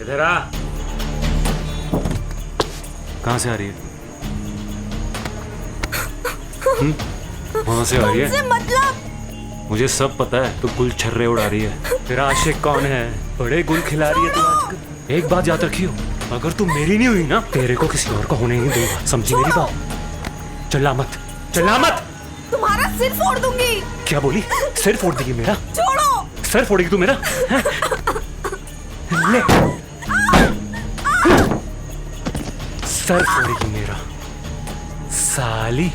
इधर आ। कहाँ से आ रही है? वहाँ से आ रही है? मतलब मुझे सब पता है, तू गुल छर्रे उड़ा रही है। तेरा आशिक कौन है? बड़े गुल खिला रही है तू आजकल। एक बात याद रखियो, अगर तू मेरी नहीं हुई ना, तेरे को किसी और का होने नहीं दूंगा, समझी मेरी बात? चिल्ला मत, चिल्ला मत। तुम्हारा सिर फोड़ दूंगी। क्या बोली? सिर फोड़ देगी मेरा? छोड़ो। सर फोड़ेगी तू मेरा? ले। सर फोड़ेगी मेरा साली।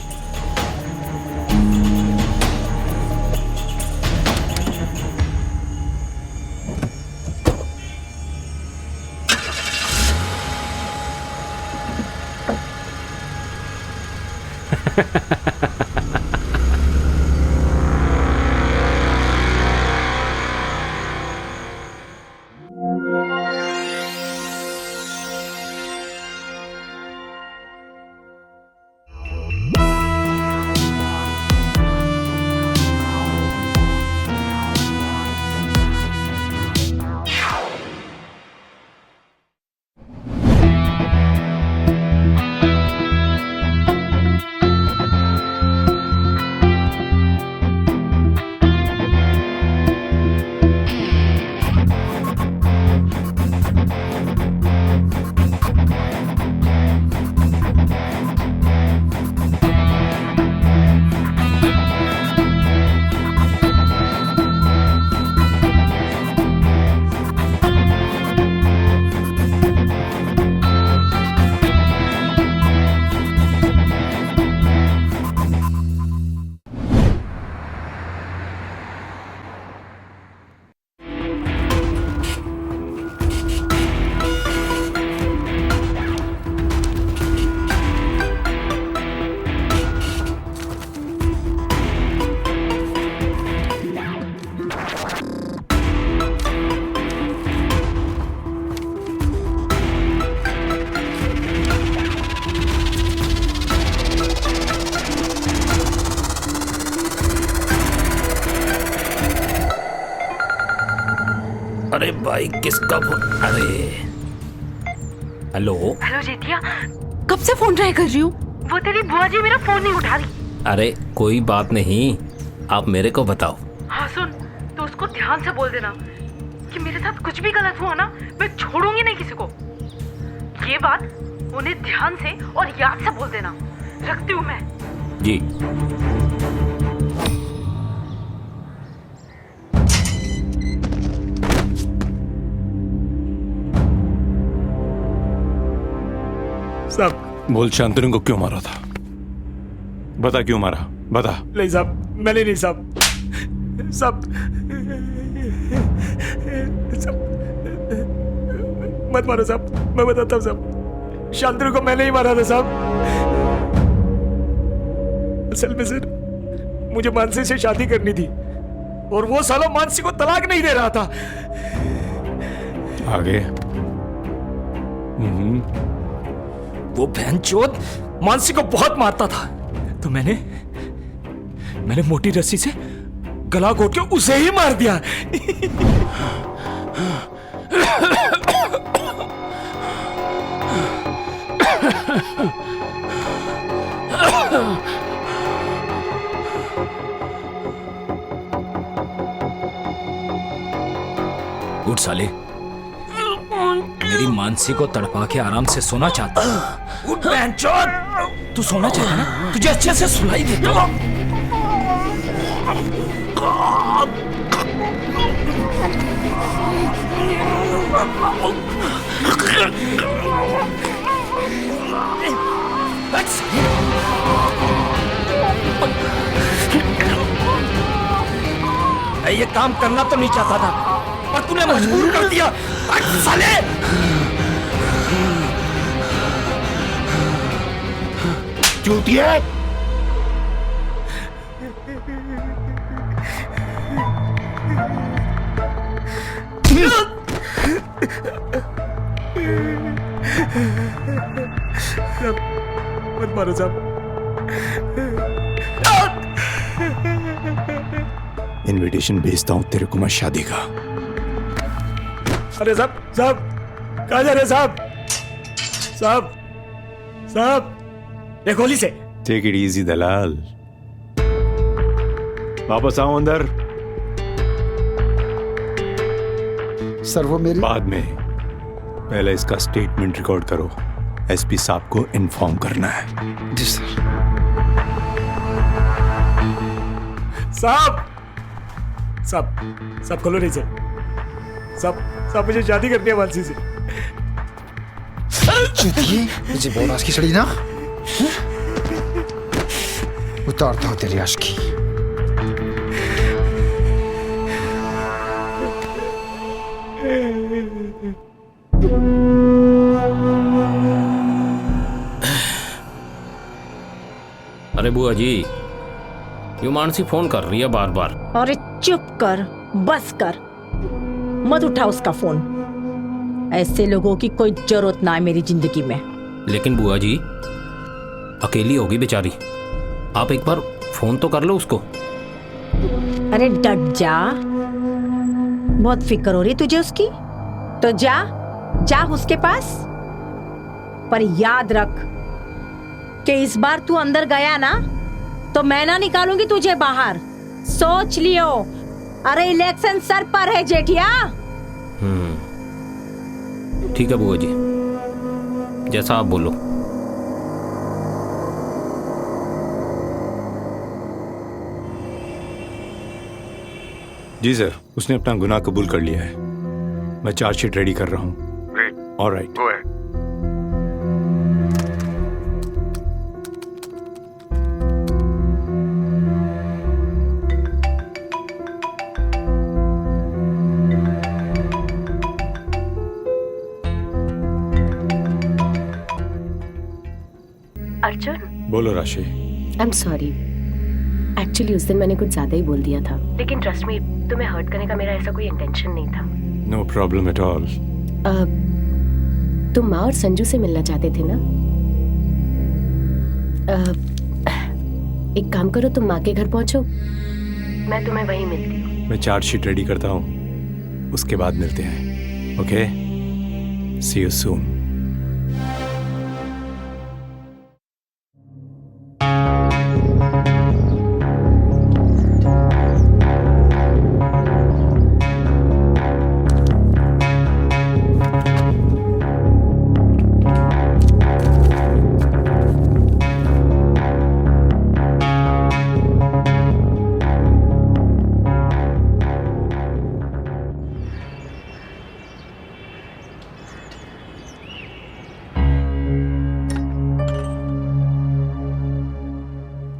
अरे भाई किसका फोन? अरे हेलो। हेलो जेठिया, कब से फोन ट्राई कर रही हूँ, वो तेरी बुआ जी मेरा फोन नहीं उठा रही। अरे कोई बात नहीं, आप मेरे को बताओ। हाँ सुन, तो उसको ध्यान से बोल देना कि मेरे साथ कुछ भी गलत हुआ ना, मैं छोड़ूंगी नहीं किसी को। ये बात उन्हें ध्यान से और याद से बोल देना। रखती हूँ मैं। जी। साहब, बोल, शांतनु को क्यों मारा था? बता क्यों मारा, बता। नहीं साहब, मैंने नहीं साहब। साहब, मत मारो साहब, मैं बताता हूँ साहब। शांतनु को मैंने ही मारा था साहब। असल में सर, मुझे मानसी से शादी करनी थी और वो साला मानसी को तलाक नहीं दे रहा था। आगे? वो बहनचोद मानसी को बहुत मारता था, तो मैंने मोटी रस्सी से गला घोट के उसे ही मार दिया। उठ साले, मेरी मानसी को तड़पा के आराम से सोना चाहता है। उठ बहनचोद, तू सोना चाहता ना, तुझे अच्छे से सुलाई देता हूं। ये काम करना तो नहीं चाहता था, पर तूने मजबूर कर दिया साले। चूतिया! मत मारो साहब। इनविटेशन भेजता हूं तेरे को मैं शादी का। अरे साहब, कहाँ जा रहे साहब? साहब साहब, ये गोली से। टेक इट इजी दलाल, वापस आओ अंदर। सर वो मेरी बाद में, पहले इसका स्टेटमेंट रिकॉर्ड करो। एसपी साहब को इन्फॉर्म करना है। जी सर। साहब साहब साहब खोलो नहीं सर। साहब मुझे शादी करनी है मानसी से। चुतिए, मुझे बहुत आज की सड़ी ना। उतारता हूँ तेरी आशिकी। अरे बुआ जी, ये मानसी फोन कर रही है बार बार। अरे चुप कर, बस कर, मत उठा उसका फोन। ऐसे लोगों की कोई जरूरत ना है मेरी जिंदगी में। लेकिन बुआ जी, अकेली होगी बेचारी, आप एक बार फोन तो कर लो उसको। अरे डट जा, बहुत फिक्र हो रही तुझे उसकी, तो जा उसके पास। पर याद रख कि इस बार तू अंदर गया ना तो मैं ना निकालूंगी तुझे बाहर, सोच लियो। अरे इलेक्शन सर पर है जेठिया। ठीक है बुआ जी, जैसा आप बोलो। जी सर, उसने अपना गुनाह कबूल कर लिया है। मैं चार्जशीट रेडी कर रहा हूँ। Alright, go ahead. अर्जुन, बोलो राशि। आई एम सॉरी, एक्चुअली उस दिन मैंने कुछ ज्यादा ही बोल दिया था, लेकिन ट्रस्ट मी, तुम्हें हर्ट करने का मेरा ऐसा कोई इंटेंशन नहीं था। No problem at all. तुम माँ और संजू से मिलना चाहते थे ना? एक काम करो, तुम माँ के घर पहुंचो, मैं तुम्हें वहीं मिलती हूँ। मैं चार्जशीट रेडी करता हूँ, उसके बाद मिलते हैं। Okay, see you soon.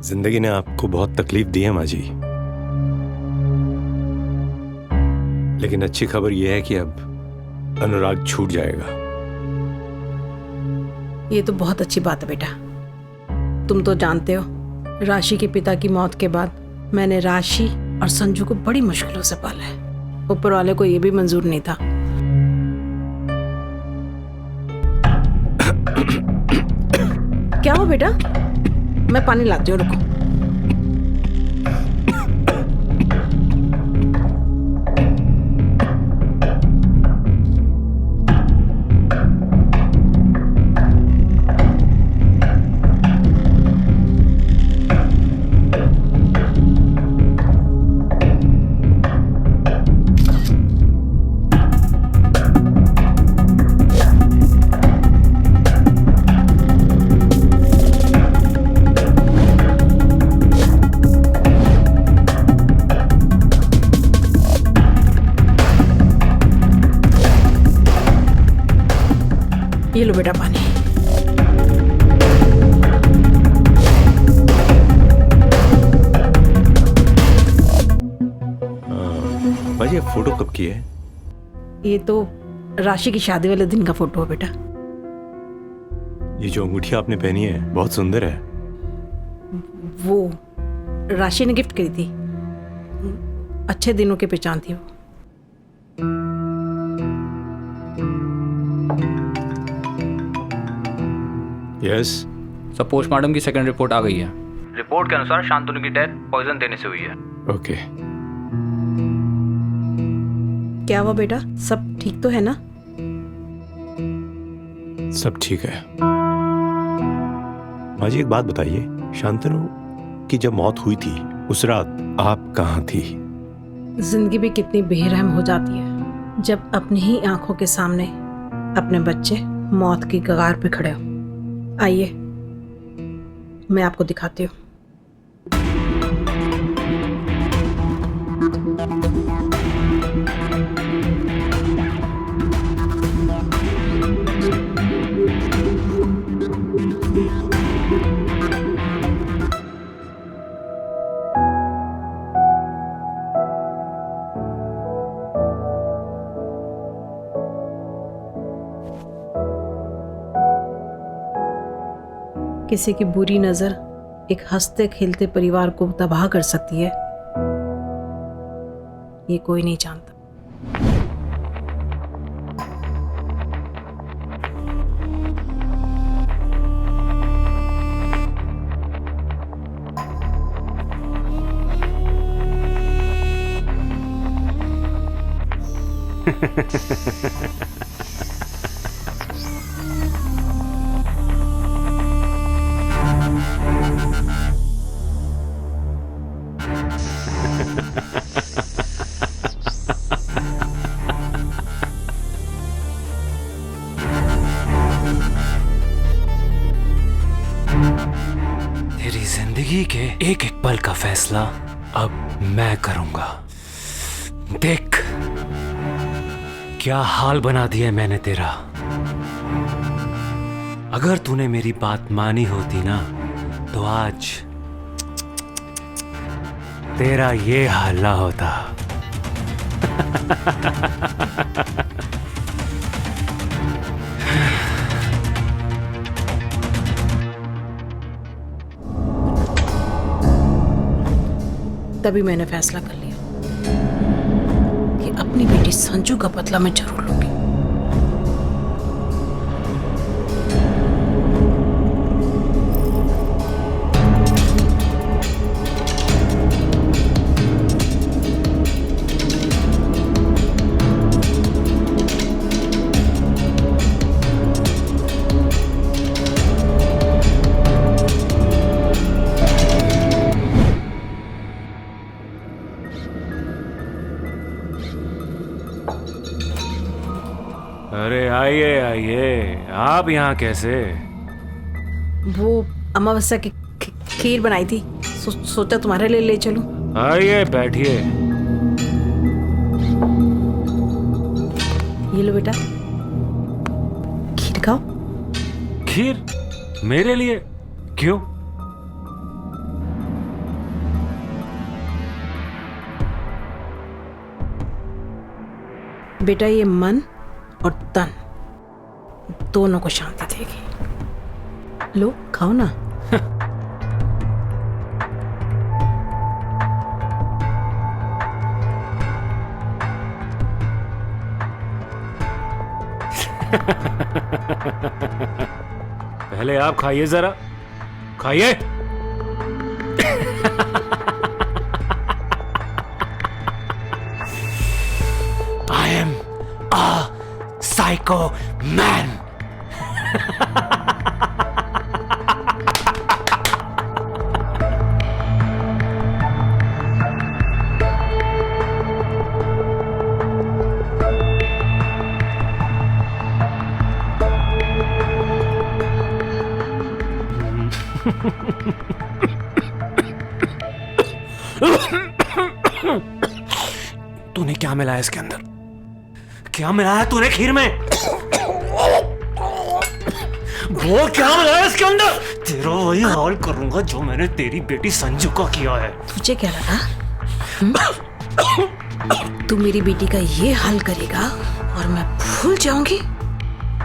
जिंदगी ने आपको बहुत तकलीफ दी है माँ जी, लेकिन अच्छी खबर यह है कि अब अनुराग छूट जाएगा। ये तो बहुत अच्छी बात है बेटा। तुम तो जानते हो, राशि के पिता की मौत के बाद मैंने राशि और संजू को बड़ी मुश्किलों से पाला है। ऊपर वाले को ये भी मंजूर नहीं था। क्या हो बेटा? मैं पानी लाती हूँ, रुको। ये लो बेटा पानी। भाई, ये फोटो कब की है? ये तो राशि की शादी वाले दिन का फोटो है बेटा। ये जो अंगूठी आपने पहनी है बहुत सुंदर है। वो राशि ने गिफ्ट करी थी, अच्छे दिनों की पहचान थी वो। यस सब पोस्टमार्टम की सेकंड रिपोर्ट आ गई है। रिपोर्ट के अनुसार शांतनु की डेथ पॉइजन देने से हुई है। ओके। क्या हुआ बेटा, सब ठीक तो है ना? सब ठीक है। माँ जी एक बात बताइए, शांतनु की जब मौत हुई थी उस रात आप कहाँ थी? जिंदगी भी कितनी बेरहम हो जाती है जब अपनी ही आंखों के सामने अपने बच्चे मौत की कगार पे खड़े हो। आइए मैं आपको दिखाती हूँ। किसी की बुरी नजर एक हंसते खेलते परिवार को तबाह कर सकती है, ये कोई नहीं जानता। तेरी जिंदगी के एक एक पल का फैसला अब मैं करूंगा। देख क्या हाल बना दिया मैंने तेरा। अगर तूने मेरी बात मानी होती ना तो आज तेरा ये हाल ना होता। तभी मैंने फैसला कर लिया कि अपनी बेटी संजू का बदला मैं जरूर लूंगी। अरे आइए आइए, आप यहाँ कैसे? वो अमावस्या की खीर बनाई थी, सोचा तुम्हारे लिए ले चलूं। आइए बैठिए। ये लो बेटा, खीर खाओ। खीर मेरे लिए? क्यों? बेटा ये मन और तन दोनों को शांति देगी। लो खाओ ना। पहले आप खाइए, जरा खाइए। I am a psycho man. तूने क्या मिलाया इसके अंदर? क्या मिलाया तूने खीर में? वो क्या मिलाया इसके अंदर? तेरा वही हाल करूंगा जो मैंने तेरी बेटी संजू का किया है। तुझे क्या लगा तू मेरी बेटी का ये हाल करेगा और मैं भूल जाऊंगी?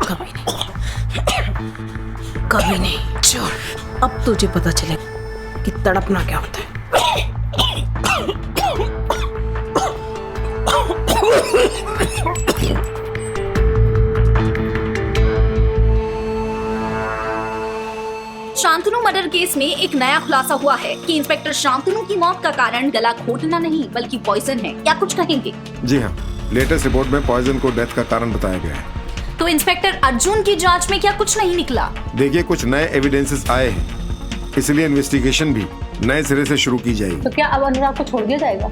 कभी नहीं, कभी नहीं। चल अब तुझे पता चलेगा कि तड़पना क्या होता है। शांतनु मर्डर केस में एक नया खुलासा हुआ है कि इंस्पेक्टर शांतनु की मौत का कारण गला घोटना नहीं बल्कि पॉइजन है। क्या कुछ कहेंगे? जी हाँ, लेटेस्ट रिपोर्ट में पॉइजन को डेथ का कारण बताया गया है। तो इंस्पेक्टर अर्जुन की जांच में क्या कुछ नहीं निकला? देखिए, कुछ नए एविडेंसेस आए हैं, इसलिए इन्वेस्टिगेशन भी नए सिरे से शुरू की जाएगी। तो क्या अब अनुराग को छोड़ दिया जाएगा?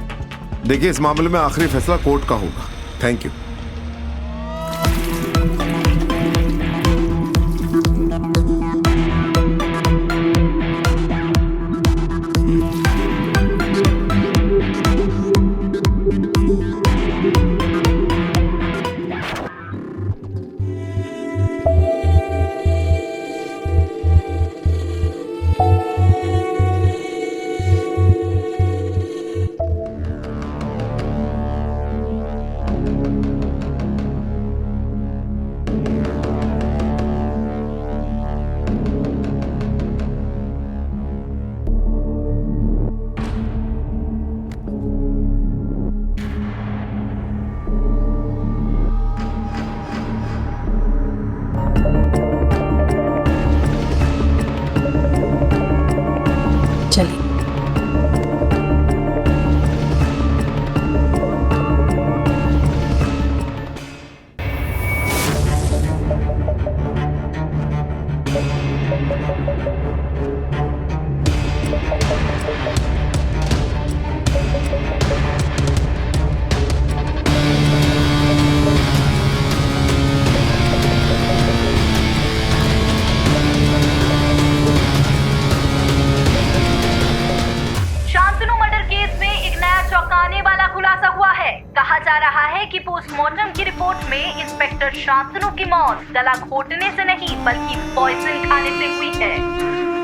देखिए, इस मामले में आखिरी फैसला कोर्ट का होगा। Thank you. चलिए। कहा जा रहा है कि पोस्टमार्टम की रिपोर्ट में इंस्पेक्टर शांतनु की मौत गला घोटने से नहीं बल्कि पॉइजन खाने से हुई है।